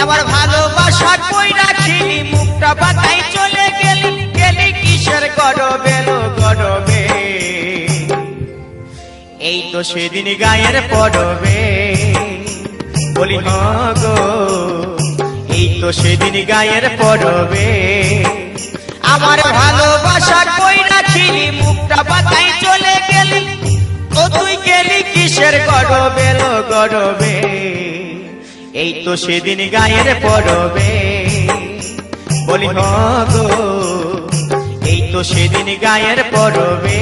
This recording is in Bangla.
আমার ভালোবাসা কই রাখিনি মুখটা বাঁকাই চলে গেলি গেলি কিসের গরবে লো গরবে এই তো সেদিন গায়ের পরবে বলি গো এই তো সেদিন গায়ের পরবে আমার ভালোবাসা কই রাখিনি মুখটা বাঁকাই চলে গেলি ও তুই গেলি কিসের গরবে লো গরবে এই তো সেদিন গায়ের পরবে বলি গো এই তো সেদিন গায়ের পরবে